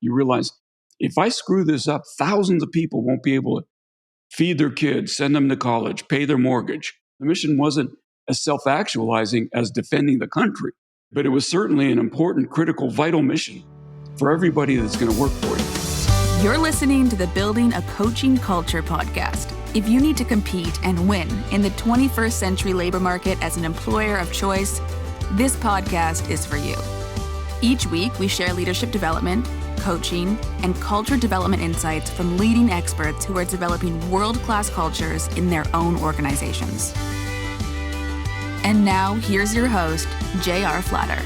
You realize if I screw this up, thousands of people won't be able to feed their kids, send them to college, pay their mortgage. The mission wasn't as self-actualizing as defending the country, but it was certainly an important, critical, vital mission for everybody that's going to work for you. You're listening to the Building a Coaching Culture podcast. If you need to compete and win in the 21st century labor market as an employer of choice, this podcast is for you. Each week, we share leadership development, coaching, and culture development insights from leading experts who are developing world-class cultures in their own organizations. And now, here's your host, J.R. Flatter.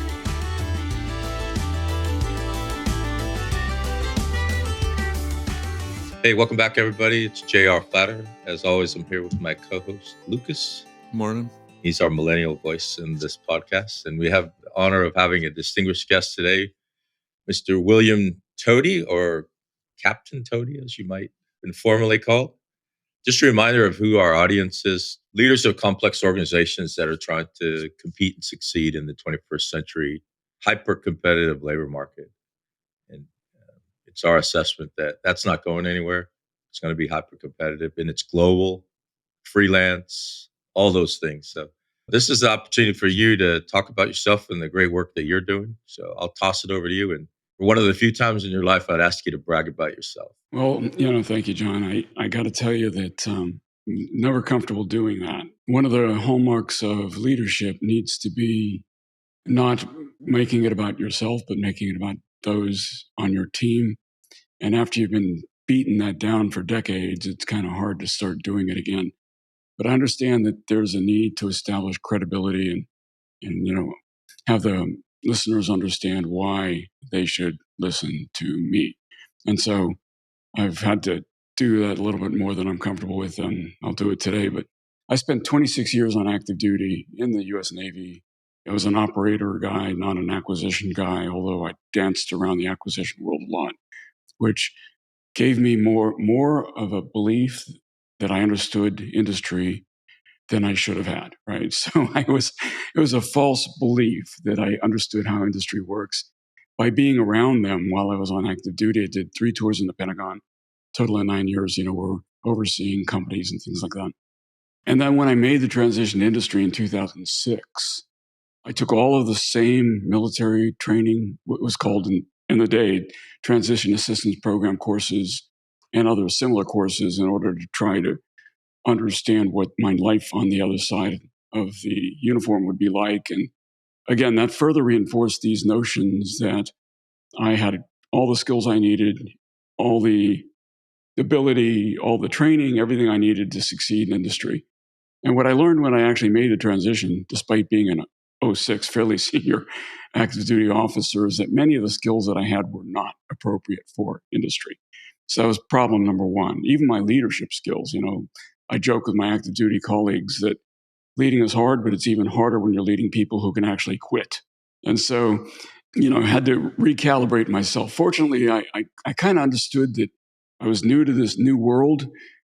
Hey, welcome back, everybody. It's J.R. Flatter. As always, I'm here with my co-host, Lucas. Morning. He's our millennial voice in this podcast. And we have the honor of having a distinguished guest today, Mr. William Toti, or Captain Toti, as you might informally call. Just a reminder of who our audience is. Leaders of complex organizations that are trying to compete and succeed in the 21st century hyper-competitive labor market. And it's our assessment that that's not going anywhere. It's going to be hyper-competitive, and it's global, freelance, all those things. So this is the opportunity for you to talk about yourself and the great work that you're doing. So I'll toss it over to you. And for one of the few times in your life, I'd ask you to brag about yourself. Well, thank you, John. I got to tell you that never comfortable doing that. One of the hallmarks of leadership needs to be not making it about yourself, but making it about those on your team. And after you've been beating that down for decades, it's kind of hard to start doing it again. But I understand that there's a need to establish credibility and have the listeners understand why they should listen to me. And so I've had to do that a little bit more than I'm comfortable with, and I'll do it today. But I spent 26 years on active duty in the U.S. Navy. I was an operator guy, not an acquisition guy, although I danced around the acquisition world a lot, which gave me more of a belief that I understood industry than I should have had, right? So it was a false belief that I understood how industry works. By being around them while I was on active duty, I did 3 tours in the Pentagon, total of 9 years, we're overseeing companies and things like that. And then when I made the transition to industry in 2006, I took all of the same military training, what was called in the day, transition assistance program courses and other similar courses in order to try to understand what my life on the other side of the uniform would be like. And again, that further reinforced these notions that I had all the skills I needed, all the ability, all the training, everything I needed to succeed in industry. And what I learned when I actually made the transition, despite being an 06 fairly senior active duty officer, is that many of the skills that I had were not appropriate for industry. So that was problem number one. Even my leadership skills, I joke with my active duty colleagues that leading is hard, but it's even harder when you're leading people who can actually quit. And so, I had to recalibrate myself. Fortunately, I kind of understood that I was new to this new world.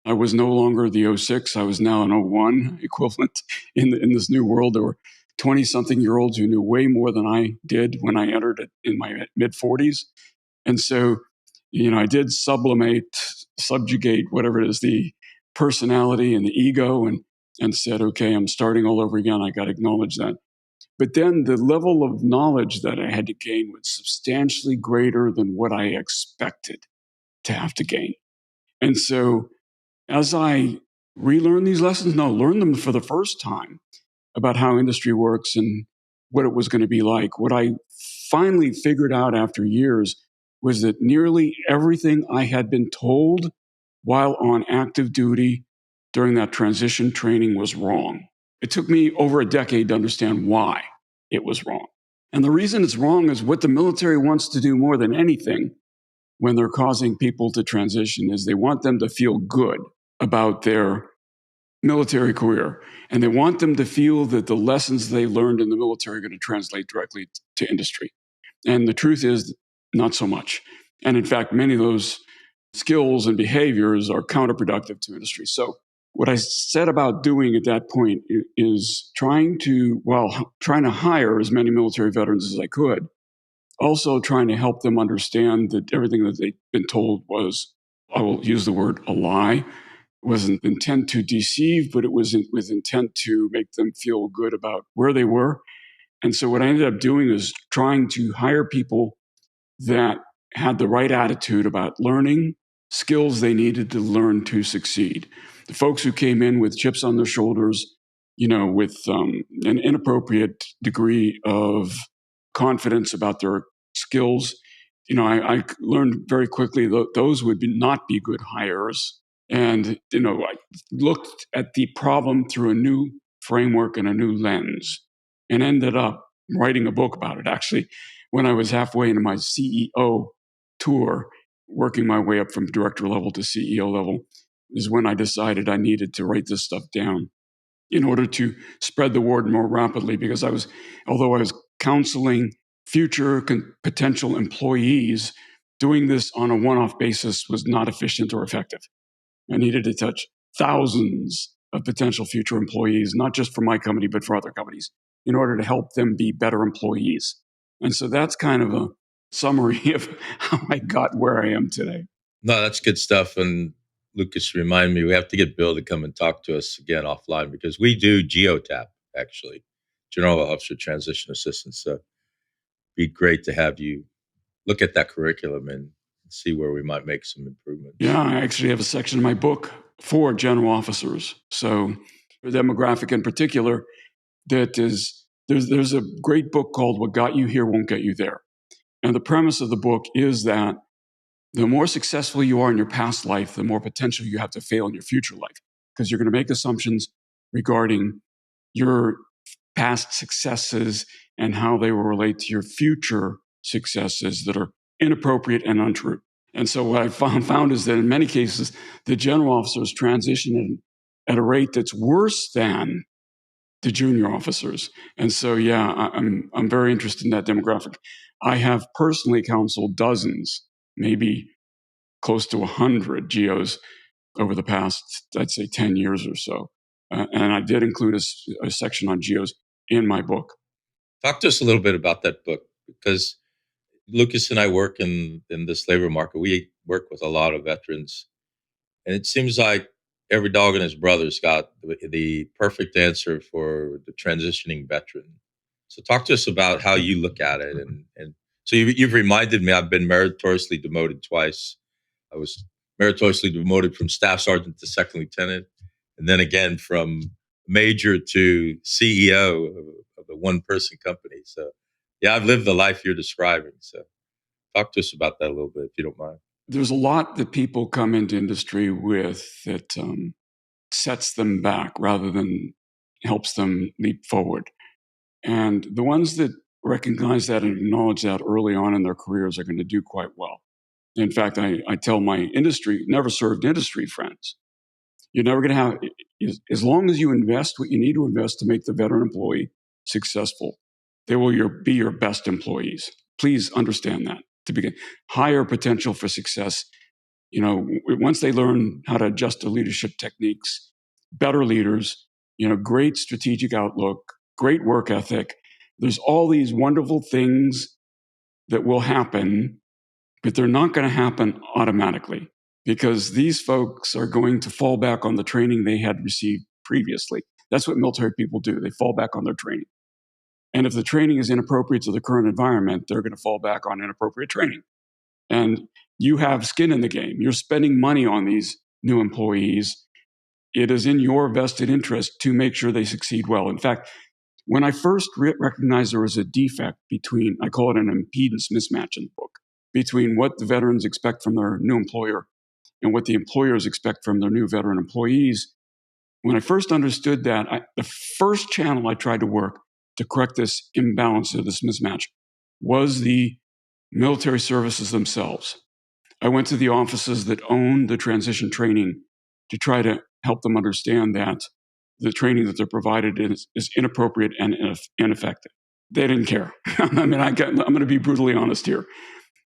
I was no longer the 06. I was now an 01 equivalent in this new world. There were 20-something-year-olds who knew way more than I did when I entered it in my mid-40s. And so, I did subjugate, whatever it is, the personality and the ego, and said, okay, I'm starting all over again. I got to acknowledge that. But then the level of knowledge that I had to gain was substantially greater than what I expected to have to gain. And so as I relearned these lessons, learned them for the first time about how industry works and what it was going to be like, what I finally figured out after years was that nearly everything I had been told while on active duty during that transition training was wrong. It took me over a decade to understand why it was wrong. And the reason it's wrong is what the military wants to do more than anything when they're causing people to transition is they want them to feel good about their military career. And they want them to feel that the lessons they learned in the military are going to translate directly to industry. And the truth is, not so much. And in fact, many of those skills and behaviors are counterproductive to industry. So what I set about doing at that point is trying to hire as many military veterans as I could also trying to help them understand that everything that they've been told was, I will use the word, a lie. It wasn't intent to deceive, but it was with intent to make them feel good about where they were. And so what I ended up doing is trying to hire people that had the right attitude about learning skills they needed to learn to succeed. The folks who came in with chips on their shoulders, with an inappropriate degree of confidence about their skills, I learned very quickly that those would not be good hires. And, I looked at the problem through a new framework and a new lens and ended up writing a book about it. Actually, when I was halfway into my CEO tour, working my way up from director level to CEO level, is when I decided I needed to write this stuff down in order to spread the word more rapidly. Because although I was counseling future potential employees, doing this on a one-off basis was not efficient or effective. I needed to touch thousands of potential future employees, not just for my company, but for other companies, in order to help them be better employees. And so that's kind of a summary of how I got where I am today. No, that's good stuff. And Lucas, remind me, we have to get Bill to come and talk to us again offline, because we do GeoTap, actually, General Officer Transition Assistance. So it'd be great to have you look at that curriculum and see where we might make some improvements. Yeah, I actually have a section in my book for general officers. So the demographic in particular, there's a great book called What Got You Here Won't Get You There. And the premise of the book is that the more successful you are in your past life, the more potential you have to fail in your future life, because you're going to make assumptions regarding your past successes and how they will relate to your future successes that are inappropriate and untrue. And so what I found is that in many cases, the general officers transition at a rate that's worse than the junior officers. And so, yeah, I'm very interested in that demographic. I have personally counseled dozens, maybe close to 100 geos over the past, I'd say, 10 years or so. And I did include a section on geos in my book. Talk to us a little bit about that book, because Lucas and I work in this labor market. We work with a lot of veterans, and it seems like every dog and his brother's got the perfect answer for the transitioning veteran. So talk to us about how you look at it. And so you've reminded me, I've been meritoriously demoted twice. I was meritoriously demoted from staff sergeant to second lieutenant, and then again from major to CEO of a one-person company. So yeah, I've lived the life you're describing. So talk to us about that a little bit, if you don't mind. There's a lot that people come into industry with that sets them back rather than helps them leap forward. And the ones that recognize that and acknowledge that early on in their careers are going to do quite well. In fact, I tell my never served industry friends, you're never going to have, as long as you invest what you need to invest to make the veteran employee successful, they will be your best employees. Please understand that to begin. Higher potential for success. Once they learn how to adjust to leadership techniques, better leaders, great strategic outlook, great work ethic. There's all these wonderful things that will happen, but they're not going to happen automatically, because these folks are going to fall back on the training they had received previously. That's what military people do. They fall back on their training. And if the training is inappropriate to the current environment, they're going to fall back on inappropriate training. And you have skin in the game. You're spending money on these new employees. It is in your vested interest to make sure they succeed well. In fact, when I first recognized there was a defect between, I call it an impedance mismatch in the book, between what the veterans expect from their new employer and what the employers expect from their new veteran employees. When I first understood that, the first channel I tried to work to correct this imbalance or this mismatch was the military services themselves. I went to the offices that own the transition training to try to help them understand that the training that they're provided is inappropriate and ineffective. They didn't care. I'm going to be brutally honest here.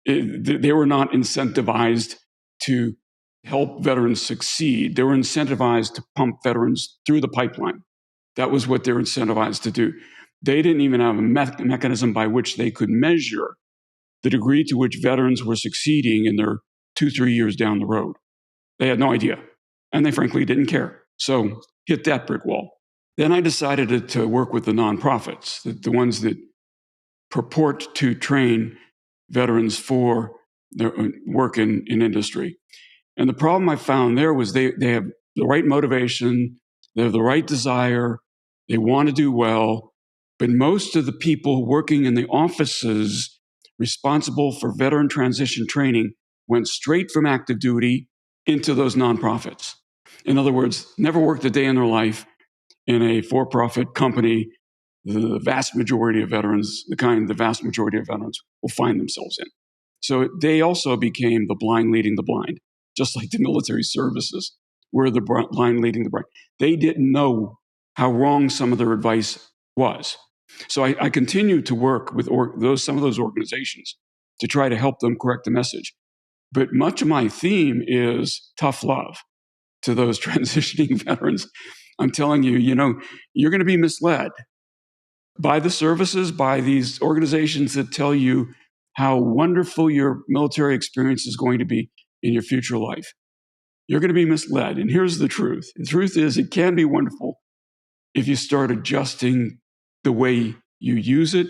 They were not incentivized to help veterans succeed. They were incentivized to pump veterans through the pipeline. That was what they were incentivized to do. They didn't even have a mechanism by which they could measure the degree to which veterans were succeeding in their 2-3 years down the road. They had no idea, and they frankly didn't care. So hit that brick wall. Then I decided to work with the nonprofits, the ones that purport to train veterans for their work in industry. And the problem I found there was they have the right motivation, they have the right desire, they want to do well, but most of the people working in the offices responsible for veteran transition training went straight from active duty into those nonprofits. In other words, never worked a day in their life in a for-profit company. The vast majority of veterans will find themselves in. So they also became the blind leading the blind, just like the military services were the blind leading the blind. They didn't know how wrong some of their advice was. So I continue to work with some of those organizations to try to help them correct the message. But much of my theme is tough love to those transitioning veterans. I'm telling you, you're going to be misled by the services, by these organizations that tell you how wonderful your military experience is going to be in your future life. You're going to be misled. And here's the truth. The truth is it can be wonderful if you start adjusting the way you use it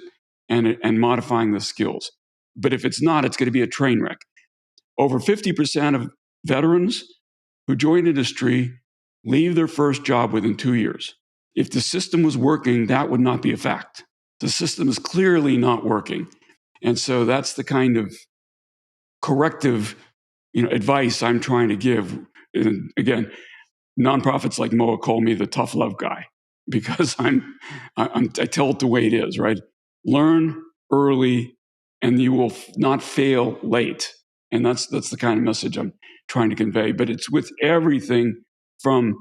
and modifying the skills. But if it's not, it's going to be a train wreck. Over 50% of veterans who join industry leave their first job within 2 years. If the system was working, that would not be a fact. The system is clearly not working. And so that's the kind of corrective advice I'm trying to give. And again, nonprofits like MOA call me the tough love guy because I tell it the way it is, right? Learn early and you will not fail late. And that's the kind of message I'm trying to convey. But it's with everything from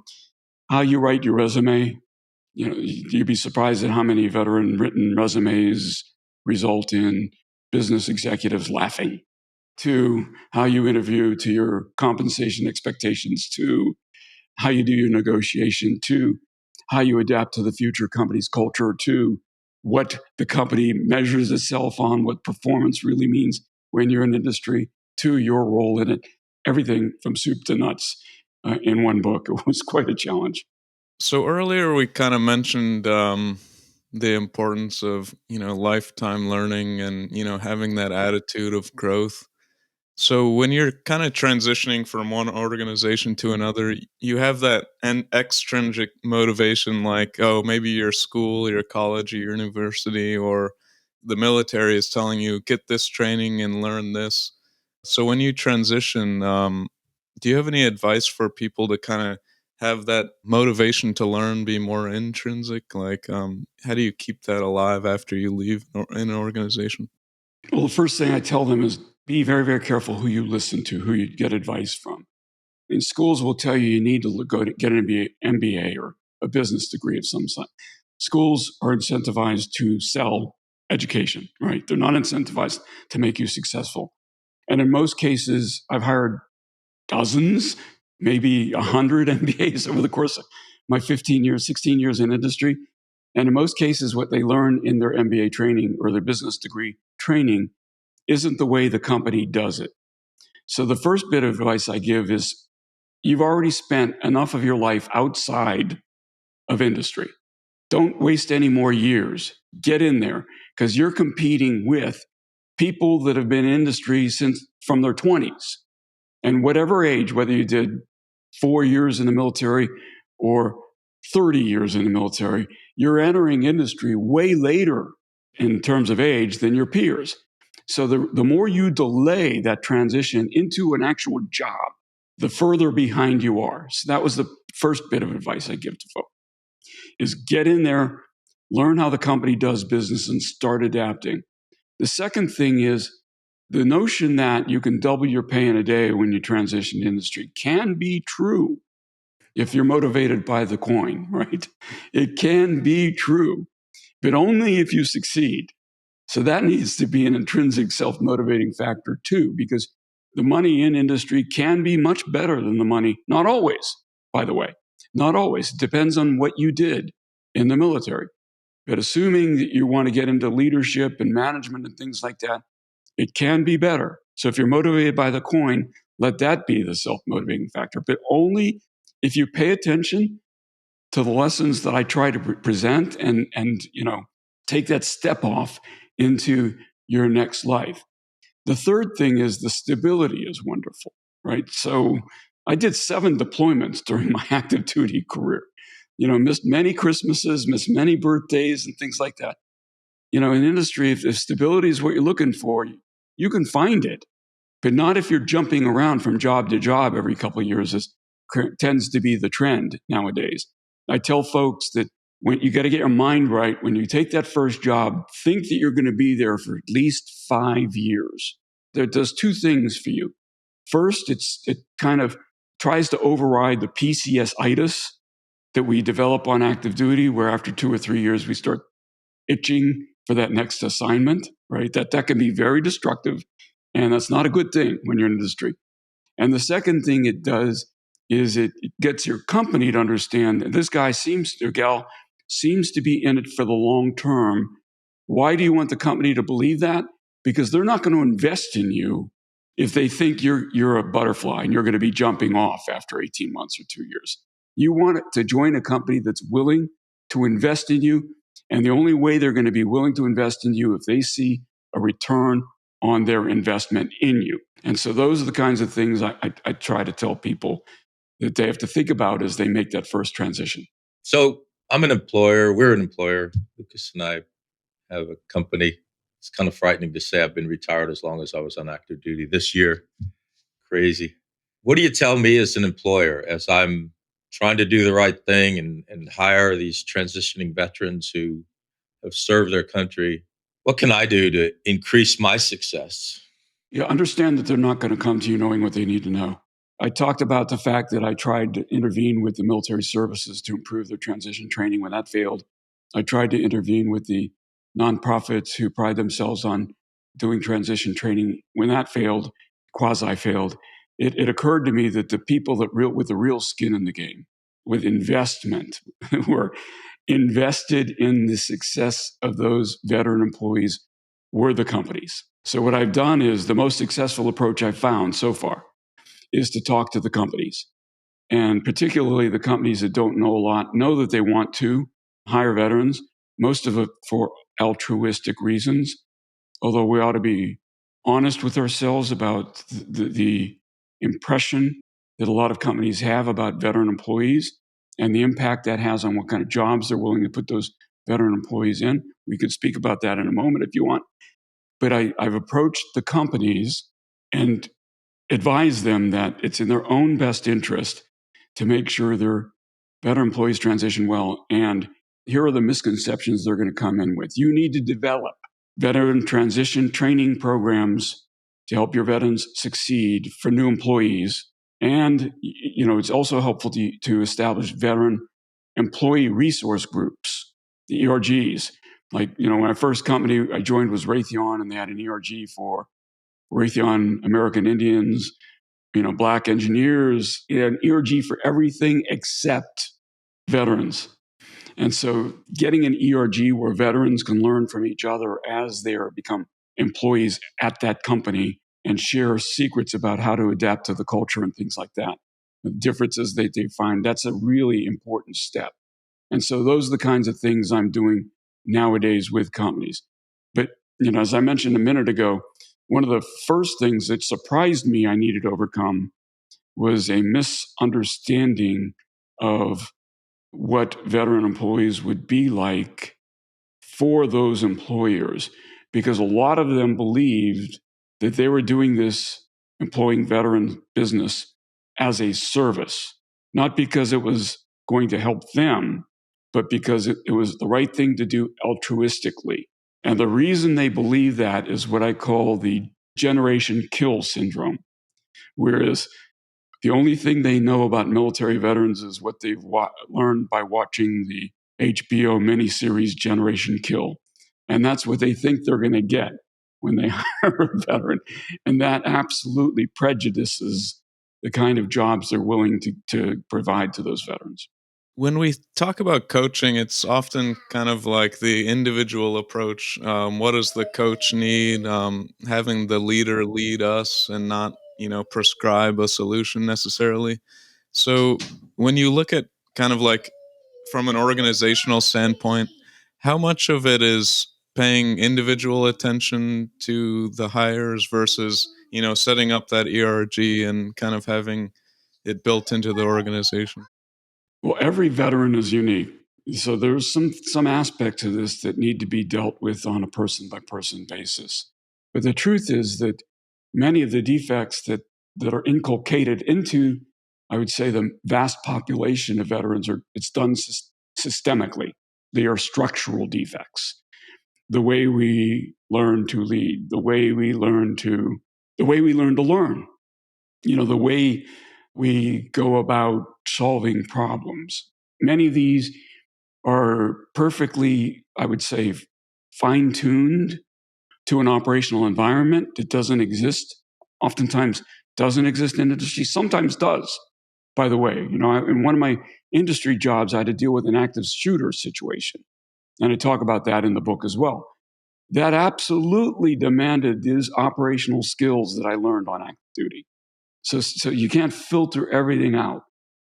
how you write your resume. You'd be surprised at how many veteran written resumes result in business executives laughing, to how you interview, to your compensation expectations, to how you do your negotiation, to how you adapt to the future company's culture, to what the company measures itself on, what performance really means when you're in industry, to your role in it. Everything from soup to nuts in one book. It was quite a challenge. So earlier we kind of mentioned the importance of, lifetime learning and, having that attitude of growth. So when you're kind of transitioning from one organization to another, you have that extrinsic motivation, like, oh, maybe your school, your college, or your university, or the military is telling you, get this training and learn this. So when you transition, do you have any advice for people to kind of have that motivation to learn be more intrinsic? Like, how do you keep that alive after you leave an organization? Well, the first thing I tell them is be very, very careful who you listen to, who you get advice from. In schools will tell you need to go to get an MBA or a business degree of some sort. Schools are incentivized to sell education, right? They're not incentivized to make you successful. And in most cases, I've hired dozens, maybe 100 MBAs over the course of my 16 years in industry. And in most cases, what they learn in their MBA training or their business degree training isn't the way the company does it. So the first bit of advice I give is you've already spent enough of your life outside of industry. Don't waste any more years. Get in there because you're competing with people that have been in industry from their 20s. And whatever age, whether you did 4 years in the military or 30 years in the military, you're entering industry way later in terms of age than your peers. So the more you delay that transition into an actual job, the further behind you are. So that was the first bit of advice I give to folks, is get in there, learn how the company does business, and start adapting. The second thing is the notion that you can double your pay in a day when you transition to industry can be true if you're motivated by the coin, right? It can be true, but only if you succeed. So that needs to be an intrinsic self-motivating factor too, because the money in industry can be much better than the money, not always, by the way, not always. It depends on what you did in the military. But assuming that you want to get into leadership and management and things like that, It can be better. So if you're motivated by the coin, let that be the self-motivating factor. But only if you pay attention to the lessons that I try to present and take that step off into your next life. The third thing is the stability is wonderful, right? So I did 7 deployments during my active duty career. Missed many Christmases, missed many birthdays and things like that. In industry, if stability is what you're looking for, you can find it, but not if you're jumping around from job to job every couple of years, as tends to be the trend nowadays. I tell folks that when you got to get your mind right, when you take that first job, think that you're going to be there for at least 5 years. That does 2 things for you. First, it kind of tries to override the PCS-itis that we develop on active duty, where after 2 or 3 years, we start itching for that next assignment, right? That can be very destructive, and that's not a good thing when you're in industry. And the second thing it does is it gets your company to understand that this guy or gal seems to be in it for the long term. Why do you want the company to believe that? Because they're not going to invest in you if they think you're a butterfly and you're going to be jumping off after 18 months or 2 years. You want to join a company that's willing to invest in you. And the only way they're going to be willing to invest in you if they see a return on their investment in you. And so those are the kinds of things I try to tell people that they have to think about as they make that first transition. So I'm an employer. We're an employer. Lucas and I have a company. It's kind of frightening to say I've been retired as long as I was on active duty this year. Crazy. What do you tell me as an employer as I'm trying to do the right thing and hire these transitioning veterans who have served their country? What can I do to increase my success? You understand that they're not going to come to you knowing what they need to know. I talked about the fact that I tried to intervene with the military services to improve their transition training. When that failed, I tried to intervene with the nonprofits who pride themselves on doing transition training. When that failed, quasi-failed, it occurred to me that the people with the real skin in the game, with investment, were invested in the success of those veteran employees were the companies. So what I've done is the most successful approach I've found so far is to talk to the companies, and particularly the companies that don't know a lot, know that they want to hire veterans, most of it for altruistic reasons, although we ought to be honest with ourselves about the impression that a lot of companies have about veteran employees and the impact that has on what kind of jobs they're willing to put those veteran employees in. We could speak about that in a moment if you want. But I've approached the companies and advised them that it's in their own best interest to make sure their veteran employees transition well. And here are the misconceptions they're going to come in with. You need to develop veteran transition training programs to help your veterans succeed for new employees. And it's also helpful to establish veteran employee resource groups, the ERGs. Like, when my first company I joined was Raytheon, and they had an ERG for Raytheon American Indians, Black engineers, an ERG for everything except veterans. And so getting an ERG where veterans can learn from each other as they become employees at that company and share secrets about how to adapt to the culture and things like that, the differences they find, that's a really important step. And so those are the kinds of things I'm doing nowadays with companies. But, as I mentioned a minute ago, one of the first things that surprised me I needed to overcome was a misunderstanding of what veteran employees would be like for those employers, because a lot of them believed that they were doing this employing veteran business as a service, not because it was going to help them, but because it was the right thing to do altruistically. And the reason they believe that is what I call the generation kill syndrome, whereas the only thing they know about military veterans is what they've learned by watching the HBO miniseries Generation Kill. And that's what they think they're going to get when they hire a veteran. And that absolutely prejudices the kind of jobs they're willing to provide to those veterans. When we talk about coaching, it's often kind of like the individual approach. What does the coach need? Having the leader lead us and not, prescribe a solution necessarily. So when you look at kind of like from an organizational standpoint, how much of it is paying individual attention to the hires versus, setting up that ERG and kind of having it built into the organization? Well, every veteran is unique. So there's some aspects of this that need to be dealt with on a person by person basis. But the truth is that many of the defects that are inculcated into, I would say, the vast population of veterans it's done systemically. They are structural defects. The way we learn to lead, the way we learn to learn, the way we go about solving problems. Many of these are perfectly, I would say, fine tuned to an operational environment that doesn't exist, oftentimes doesn't exist in industry, sometimes does. By the way, in one of my industry jobs, I had to deal with an active shooter situation. And I talk about that in the book as well. That absolutely demanded these operational skills that I learned on active duty. So you can't filter everything out.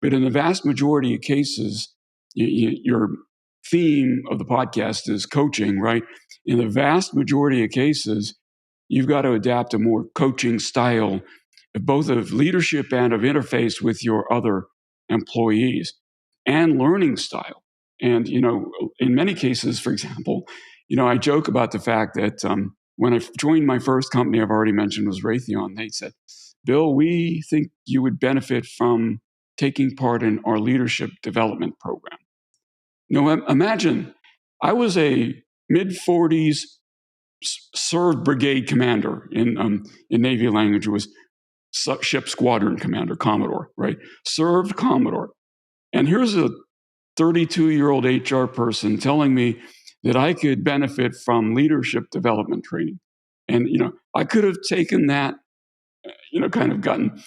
But in the vast majority of cases, your theme of the podcast is coaching, right? In the vast majority of cases, you've got to adapt a more coaching style, both of leadership and of interface with your other employees, and learning style. And, in many cases, for example, I joke about the fact that when I joined my first company, I've already mentioned, was Raytheon. They said, Bill, we think you would benefit from taking part in our leadership development program. Imagine I was a mid-40s served brigade commander in Navy language. It was ship squadron commander, Commodore, right? Served Commodore. And here's a 32-year-old HR person telling me that I could benefit from leadership development training. And, I could have taken that, kind of gotten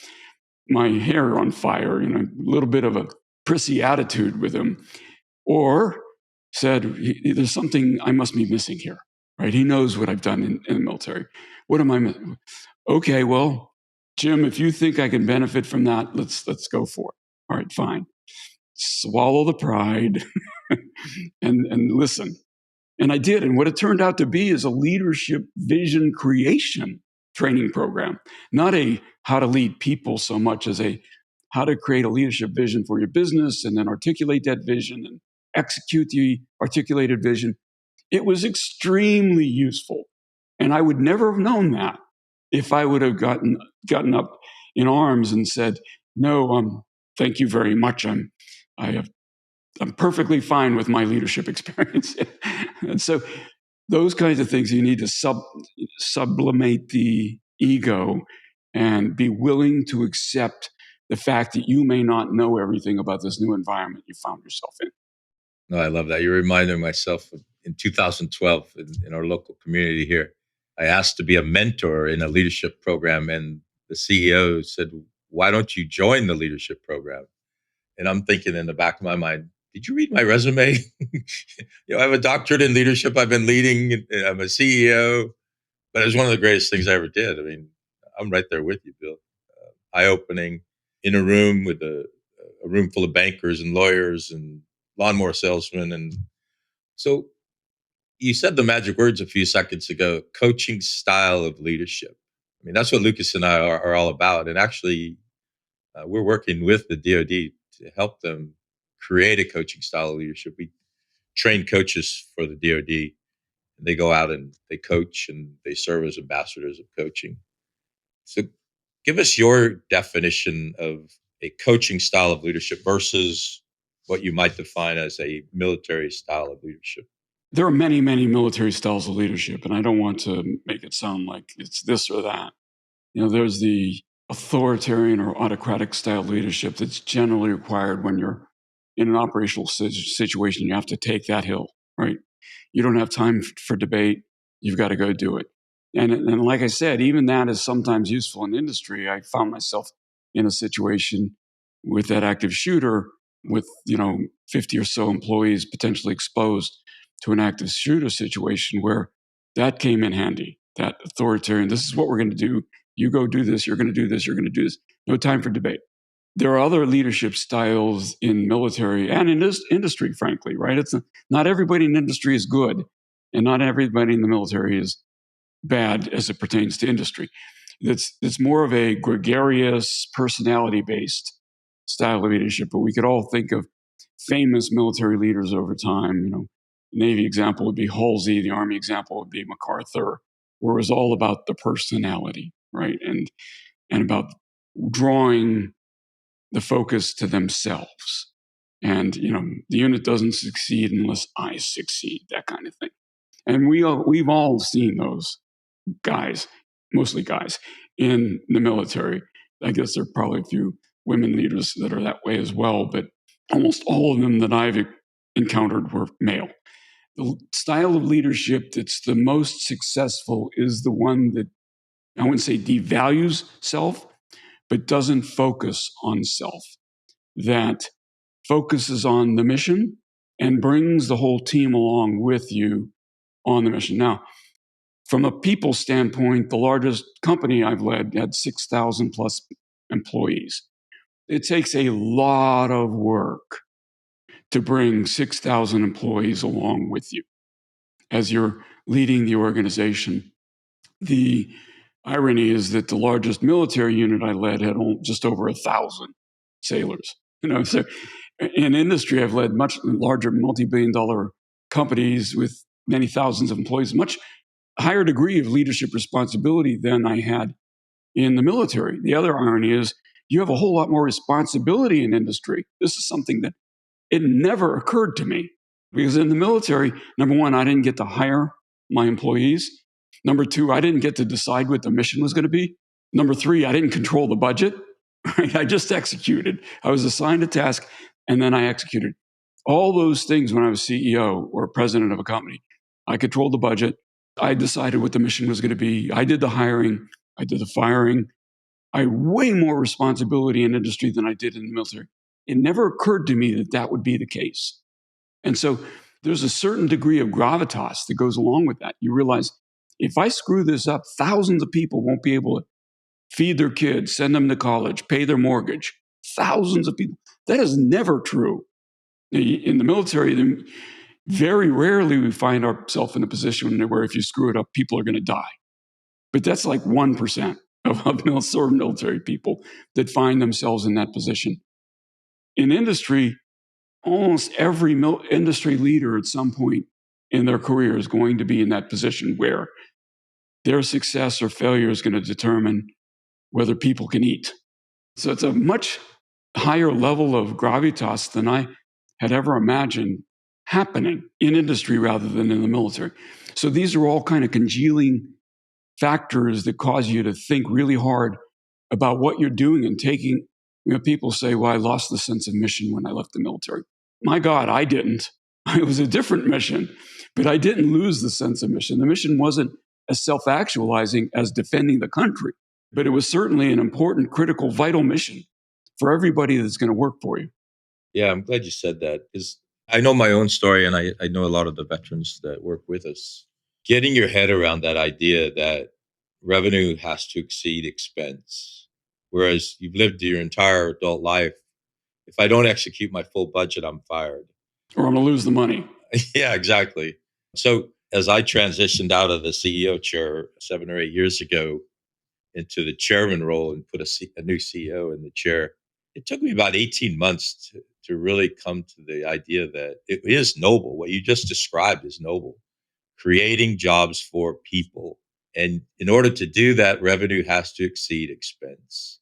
my hair on fire, a little bit of a prissy attitude with him, or said, there's something I must be missing here, right? He knows what I've done in the military. What am I missing? Okay, well, Jim, if you think I can benefit from that, let's go for it. All right, fine. Swallow the pride and listen. And I did. And what it turned out to be is a leadership vision creation training program, not a how to lead people so much as a how to create a leadership vision for your business and then articulate that vision and execute the articulated vision. It was extremely useful. And I would never have known that if I would have gotten up in arms and said, no, thank you very much. I'm perfectly fine with my leadership experience. And so those kinds of things, you need to sublimate the ego and be willing to accept the fact that you may not know everything about this new environment you found yourself in. No, I love that. You reminded myself of in 2012 in our local community here. I asked to be a mentor in a leadership program, and the CEO said, "Why don't you join the leadership program?" And I'm thinking in the back of my mind, did you read my resume? I have a doctorate in leadership. I've been leading. I'm a CEO, but it was one of the greatest things I ever did. I mean, I'm right there with you, Bill. Eye-opening in a room with a room full of bankers and lawyers and lawnmower salesmen. And so you said the magic words a few seconds ago, coaching style of leadership. I mean, that's what Lucas and I are all about. And actually, we're working with the DoD to help them create a coaching style of leadership. We train coaches for the DoD, and they go out and they coach and they serve as ambassadors of coaching. So give us your definition of a coaching style of leadership versus what you might define as a military style of leadership. There are many, many military styles of leadership, and I don't want to make it sound like it's this or that. There's the authoritarian or autocratic style leadership that's generally required when you're in an operational situation. You have to take that hill, right? You don't have time for debate. You've got to go do it. And like I said, even that is sometimes useful in industry. I found myself in a situation with that active shooter with 50 or so employees potentially exposed to an active shooter situation, where that came in handy. That authoritarian, this is what we're going to do. You go do this. You're going to do this. You're going to do this. No time for debate. There are other leadership styles in military and in this industry, frankly, right? Not everybody in industry is good, and not everybody in the military is bad as it pertains to industry. It's more of a gregarious, personality-based style of leadership. But we could all think of famous military leaders over time. The Navy example would be Halsey. The Army example would be MacArthur, where it was all about the personality, right? And about drawing the focus to themselves. And, the unit doesn't succeed unless I succeed, that kind of thing. And we've all seen those guys, mostly guys, in the military. I guess there are probably a few women leaders that are that way as well, but almost all of them that I've encountered were male. The style of leadership that's the most successful is the one that, I wouldn't say devalues self, but doesn't focus on self, that focuses on the mission and brings the whole team along with you on the mission. Now, from a people standpoint, the largest company I've led had 6,000 plus employees. It takes a lot of work to bring 6,000 employees along with you as you're leading the organization. The irony is that the largest military unit I led had just over 1,000 sailors. So in industry, I've led much larger multi-billion-dollar companies with many thousands of employees, much higher degree of leadership responsibility than I had in the military. The other irony is you have a whole lot more responsibility in industry. This is something that it never occurred to me, because in the military, number one, I didn't get to hire my employees. Number two, I didn't get to decide what the mission was going to be. Number three, I didn't control the budget. Right? I just executed. I was assigned a task, and then I executed. All those things when I was CEO or president of a company. I controlled the budget. I decided what the mission was going to be. I did the hiring. I did the firing. I had way more responsibility in industry than I did in the military. It never occurred to me that that would be the case. And so there's a certain degree of gravitas that goes along with that. You realize, if I screw this up, thousands of people won't be able to feed their kids, send them to college, pay their mortgage. Thousands of people. That is never true. In the military, very rarely we find ourselves in a position where if you screw it up, people are going to die. But that's like 1% of military people that find themselves in that position. In industry, almost every industry leader at some point in their career is going to be in that position where their success or failure is going to determine whether people can eat. So it's a much higher level of gravitas than I had ever imagined happening in industry rather than in the military. So these are all kind of congealing factors that cause you to think really hard about what you're doing and taking. People say, well, I lost the sense of mission when I left the military. My God, I didn't. It was a different mission, but I didn't lose the sense of mission. The mission wasn't as self-actualizing as defending the country, but it was certainly an important, critical, vital mission for everybody that's going to work for you. Yeah, I'm glad you said that, because I know my own story, and I know a lot of the veterans that work with us. Getting your head around that idea that revenue has to exceed expense, whereas you've lived your entire adult life. If I don't execute my full budget, I'm fired. Or I'm going to lose the money. Yeah, exactly. So as I transitioned out of the CEO chair 7 or 8 years ago into the chairman role and put a new CEO in the chair, it took me about 18 months to really come to the idea that it is noble. What you just described is noble. Creating jobs for people. And in order to do that, revenue has to exceed expense.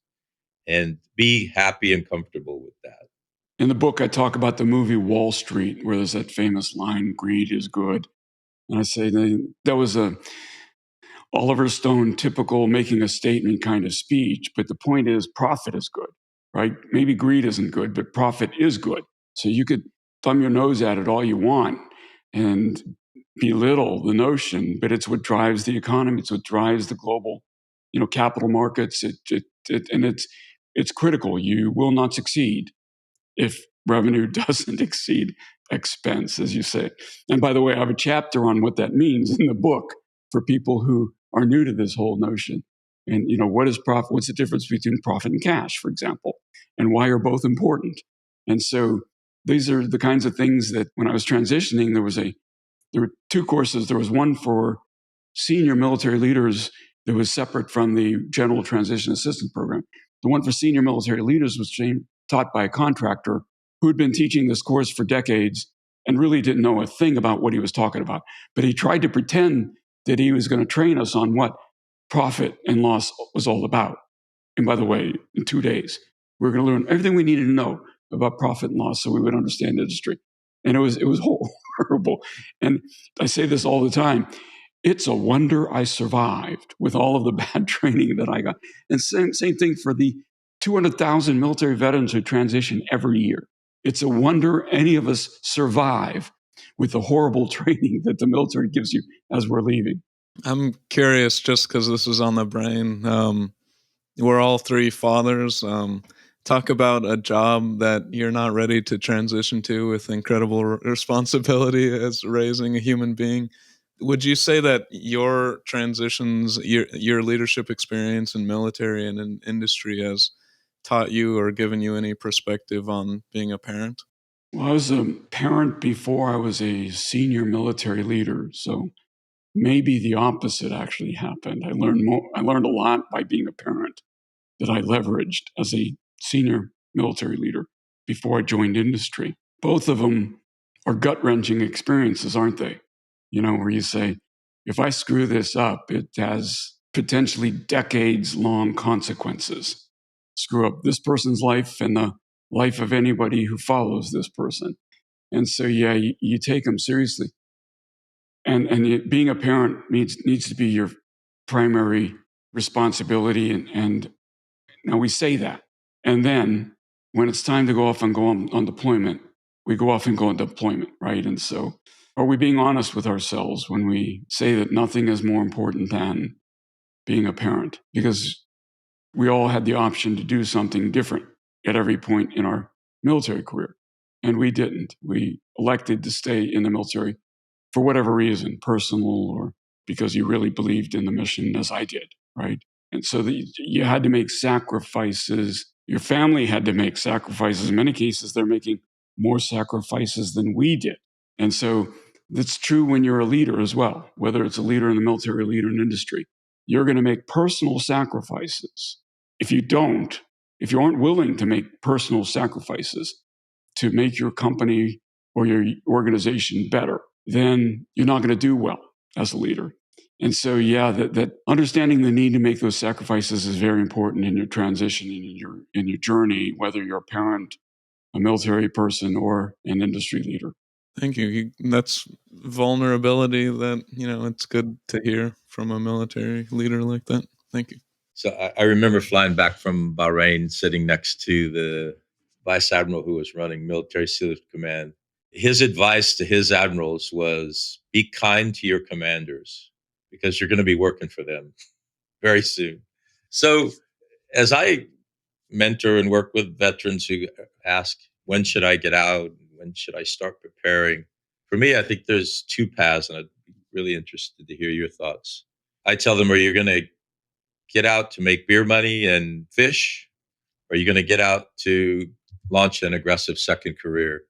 And be happy and comfortable with that. In the book, I talk about the movie Wall Street, where there's that famous line, greed is good. And I say that was a Oliver Stone typical making a statement kind of speech. But the point is, profit is good, right? Maybe greed isn't good, but profit is good. So you could thumb your nose at it all you want and belittle the notion, but it's what drives the economy. It's what drives the global, capital markets. And it's critical. You will not succeed if revenue doesn't exceed expense, as you say. And by the way, I have a chapter on what that means in the book for people who are new to this whole notion. And, what is profit? What's the difference between profit and cash, for example? And why are both important? And so these are the kinds of things that when I was transitioning, there were two courses. There was one for senior military leaders that was separate from the General Transition Assistance Program. The one for senior military leaders was taught by a contractor who had been teaching this course for decades and really didn't know a thing about what he was talking about. But he tried to pretend that he was going to train us on what profit and loss was all about. And by the way, in 2 days, we were going to learn everything we needed to know about profit and loss so we would understand industry. And it was horrible. And I say this all the time. It's a wonder I survived with all of the bad training that I got. And same thing for the 200,000 military veterans who transition every year. It's a wonder any of us survive with the horrible training that the military gives you as we're leaving. I'm curious, just because this is on the brain. We're all three fathers. Talk about a job that you're not ready to transition to with incredible responsibility as raising a human being. Would you say that your transitions, your leadership experience in military and in industry has taught you or given you any perspective on being a parent? Well, I was a parent before I was a senior military leader, so maybe the opposite actually happened. I learned a lot by being a parent that I leveraged as a senior military leader before I joined industry. Both of them are gut-wrenching experiences, aren't they? Where you say, if I screw this up, it has potentially decades-long consequences. Screw up this person's life and the life of anybody who follows this person. And so, yeah, you take them seriously. And being a parent needs to be your primary responsibility. And now we say that. And then when it's time to go off and go on deployment, we go off and go on deployment, right? And so are we being honest with ourselves when we say that nothing is more important than being a parent? Because we all had the option to do something different at every point in our military career. And we didn't. We elected to stay in the military for whatever reason, personal or because you really believed in the mission, as I did, right? And so you had to make sacrifices. Your family had to make sacrifices. In many cases, they're making more sacrifices than we did. And so that's true when you're a leader as well, whether it's a leader in the military or a leader in industry. You're going to make personal sacrifices. If you aren't willing to make personal sacrifices to make your company or your organization better, then you're not going to do well as a leader. And so, yeah, that understanding the need to make those sacrifices is very important in your transition, in your journey, whether you're a parent, a military person, or an industry leader. Thank you. That's vulnerability that, it's good to hear from a military leader like that. Thank you. So I remember flying back from Bahrain, sitting next to the vice admiral who was running Military SEALs Command. His advice to his admirals was, be kind to your commanders because you're going to be working for them very soon. So as I mentor and work with veterans who ask, when should I get out? When should I start preparing? For me, I think there's two paths, and I'd be really interested to hear your thoughts. I tell them, are you going to get out to make beer money and fish? Or are you going to get out to launch an aggressive second career?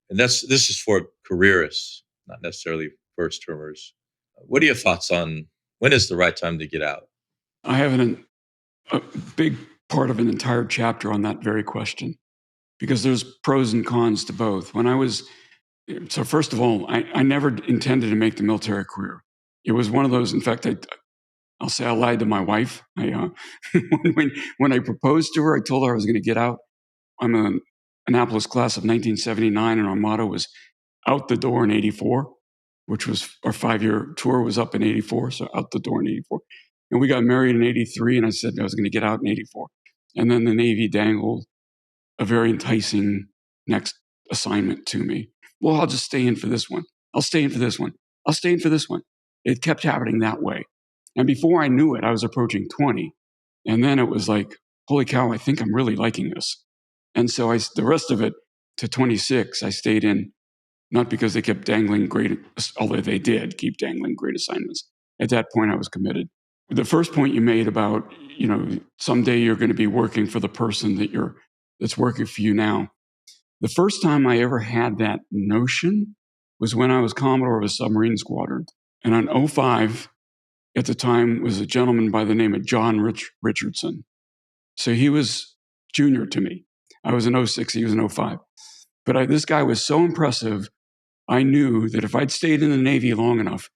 And this is for careerists, not necessarily first termers. What are your thoughts on when is the right time to get out? I have a big part of an entire chapter on that very question, because there's pros and cons to both. So first of all, I never intended to make the military career. It was one of those, in fact, I'll say I lied to my wife. When I proposed to her, I told her I was going to get out. I'm an Annapolis class of 1979, and our motto was out the door in 84, which was our 5-year tour was up in 84, so out the door in 84. And we got married in 83, and I said I was going to get out in 84. And then the Navy dangled a very enticing next assignment to me. Well, I'll just stay in for this one. I'll stay in for this one. I'll stay in for this one. It kept happening that way. And before I knew it, I was approaching 20. And then it was like, holy cow, I think I'm really liking this. And so the rest of it to 26, I stayed in, not because they kept dangling great, although they did keep dangling great assignments. At that point, I was committed. The first point you made about, someday you're going to be working for the person that's working for you now. The first time I ever had that notion was when I was Commodore of a submarine squadron. And on 05, at the time, was a gentleman by the name of John Richardson. So he was junior to me. I was in 06, he was in 05. But this guy was so impressive, I knew that if I'd stayed in the Navy long enough,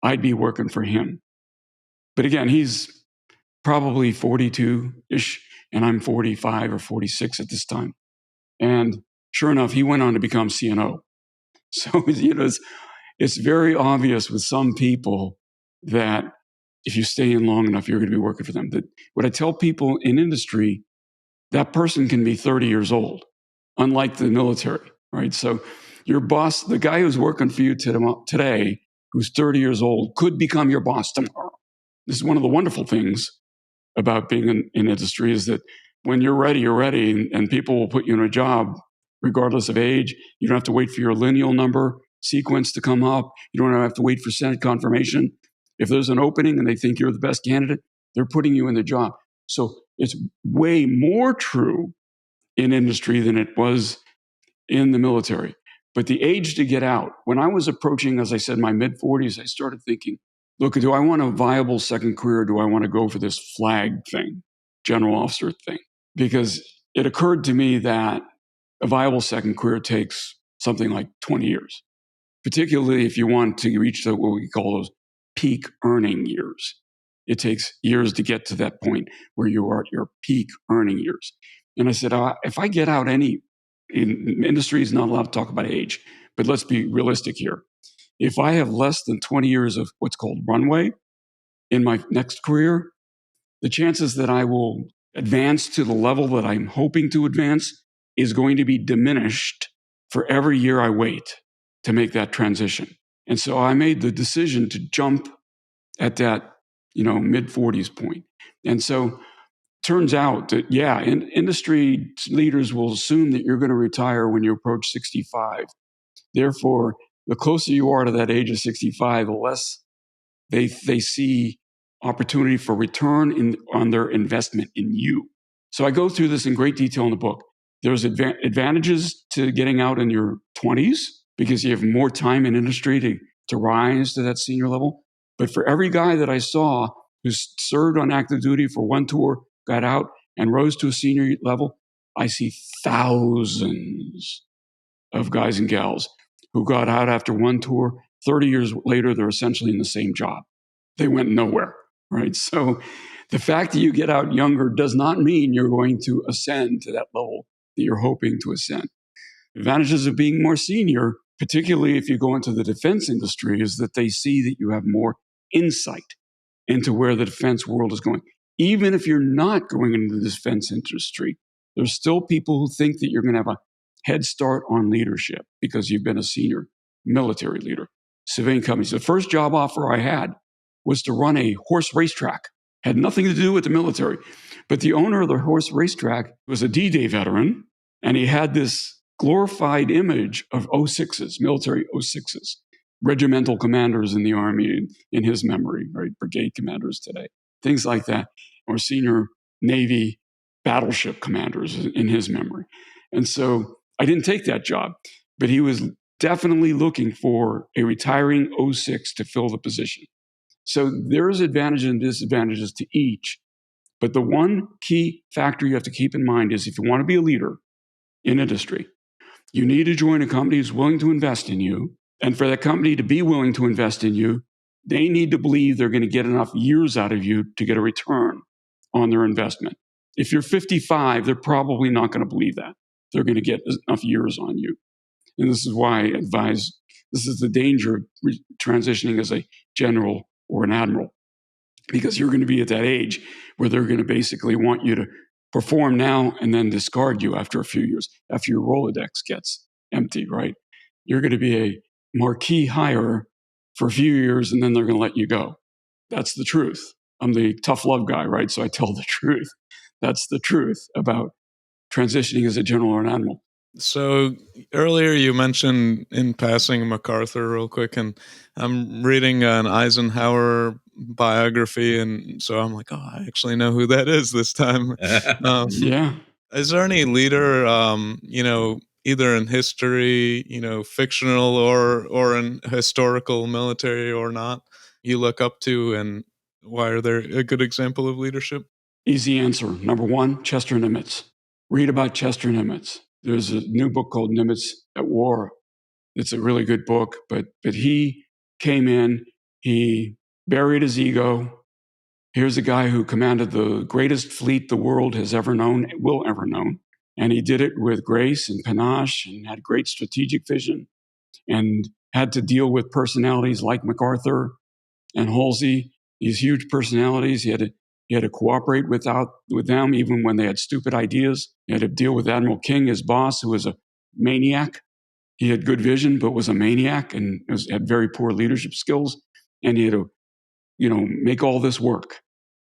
I'd be working for him. But again, he's probably 42-ish, and I'm 45 or 46 at this time. And sure enough, he went on to become CNO. So, it's very obvious with some people that if you stay in long enough, you're going to be working for them. That what I tell people in industry, that person can be 30 years old, unlike the military, right? So your boss, the guy who's working for you today, who's 30 years old, could become your boss tomorrow. This is one of the wonderful things about being in industry, is that when you're ready, and people will put you in a job regardless of age. You don't have to wait for your lineal number sequence to come up. You don't have to wait for Senate confirmation. If there's an opening and they think you're the best candidate, they're putting you in the job. So it's way more true in industry than it was in the military. But the age to get out, when I was approaching, as I said, my mid-40s, I started thinking, look, do I want a viable second career, or do I want to go for this flag thing, general officer thing? Because it occurred to me that a viable second career takes something like 20 years, particularly if you want to reach what we call those peak earning years. It takes years to get to that point where you are at your peak earning years. And I said, if I get out industry is not allowed to talk about age, but let's be realistic here. If I have less than 20 years of what's called runway in my next career, the chances that I will advance to the level that I'm hoping to advance is going to be diminished for every year I wait to make that transition. And so I made the decision to jump at that, mid-40s point. And so turns out that, industry leaders will assume that you're going to retire when you approach 65. Therefore, the closer you are to that age of 65, the less they see opportunity for return on their investment in you. So I go through this in great detail in the book. There's advantages to getting out in your 20s because you have more time in industry to rise to that senior level. But for every guy that I saw who served on active duty for one tour, got out and rose to a senior level, I see thousands of guys and gals who got out after one tour. 30 years later, they're essentially in the same job. They went nowhere, right? So the fact that you get out younger does not mean you're going to ascend to that level that you're hoping to ascend. Advantages of being more senior, particularly if you go into the defense industry, is that they see that you have more insight into where the defense world is going. Even if you're not going into the defense industry, there's still people who think that you're going to have a head start on leadership because you've been a senior military leader. Civilian companies. The first job offer I had was to run a horse racetrack. Had nothing to do with the military. But the owner of the horse racetrack was a D-Day veteran, and he had this glorified image of 06s, military 06s, regimental commanders in the Army in his memory, right? Brigade commanders today, things like that, or senior Navy battleship commanders in his memory. And so I didn't take that job, but he was definitely looking for a retiring 06 to fill the position. So there's advantages and disadvantages to each. But the one key factor you have to keep in mind is if you want to be a leader in industry, you need to join a company who's willing to invest in you. And for that company to be willing to invest in you, they need to believe they're going to get enough years out of you to get a return on their investment. If you're 55, they're probably not going to believe that. They're going to get enough years on you. And this is why I advise, this is the danger of transitioning as a general or an admiral, because you're going to be at that age where they're going to basically want you to perform now and then discard you after a few years, after your Rolodex gets empty, right? You're going to be a marquee hire for a few years and then they're going to let you go. That's the truth. I'm the tough love guy, right? So I tell the truth. That's the truth about transitioning as a general or an admiral. So earlier you mentioned in passing MacArthur real quick, and I'm reading an Eisenhower biography, and so I'm like, oh, I actually know who that is this time. Yeah. Is there any leader, either in history, fictional or in historical, military or not, you look up to, and why are they a good example of leadership? Easy answer. Number one, Chester Nimitz. Read about Chester Nimitz. There's a new book called Nimitz at War. It's a really good book, but he came in, he buried his ego. Here's a guy who commanded the greatest fleet the world has ever known, will ever know. And he did it with grace and panache and had great strategic vision and had to deal with personalities like MacArthur and Halsey, these huge personalities. He had to cooperate with them even when they had stupid ideas. He had to deal with Admiral King, his boss, who was a maniac. He had good vision, but was a maniac and had very poor leadership skills. And he had to, make all this work.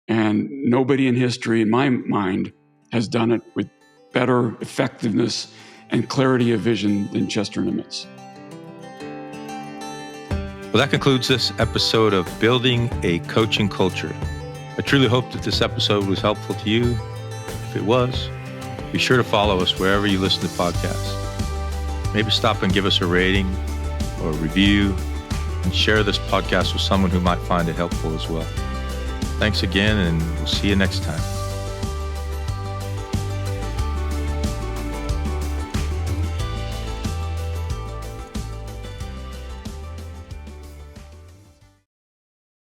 And nobody in history, in my mind, has done it with better effectiveness and clarity of vision than Chester Nimitz. Well, that concludes this episode of Building a Coaching Culture. I truly hope that this episode was helpful to you. If it was, be sure to follow us wherever you listen to podcasts. Maybe stop and give us a rating or a review and share this podcast with someone who might find it helpful as well. Thanks again, and we'll see you next time.